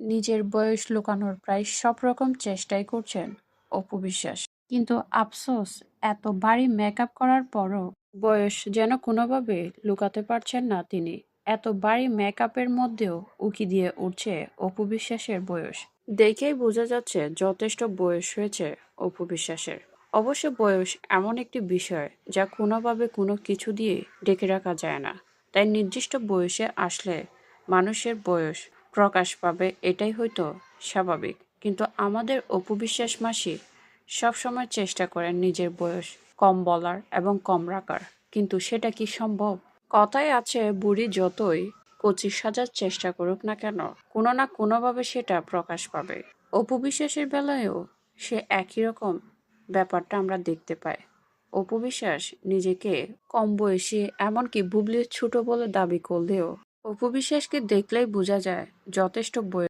নিজের বয়স লুকানোর প্রায় সব রকম চেষ্টাই করছেন অপু বিশ্বাস। কিন্তু আফসোস, এত ভারী মেকআপ করার পরও বয়স যেন কোনোভাবে লুকাতে পারছেন না তিনি। এত ভারী মেকআপের মধ্যেও উকি দিয়ে উঠছে অপু বিশ্বাসের বয়স। দেখেই বোঝা যাচ্ছে যথেষ্ট বয়স হয়েছে অপু বিশ্বাসের। অবশ্য বয়স এমন একটি বিষয় যা কোনোভাবে কোনো কিছু দিয়ে ঢেকে রাখা যায় না। তাই নির্দিষ্ট বয়সে আসলে মানুষের বয়স প্রকাশ পাবে, এটাই হয়তো স্বাভাবিক। কিন্তু আমাদের অপু বিশ্বাস মাসি সবসময় চেষ্টা করেন নিজের বয়স কম বলার এবং কম রাখার। কিন্তু সেটা কি সম্ভব? কথায় আছে, বুড়ি যতই কচি সাজার চেষ্টা করুক না কেন, কোনো না কোনোভাবে সেটা প্রকাশ পাবে। অপু বিশ্বাসের বেলায়ও সে একই রকম ব্যাপারটা আমরা দেখতে পাই। অপু বিশ্বাস নিজেকে কম বয়সী, এমনকি বুবলির ছোট বলে দাবি করলেও অপু বিশ্বাসকে দেখলেই বোঝা যায় যথেষ্ট বয়স।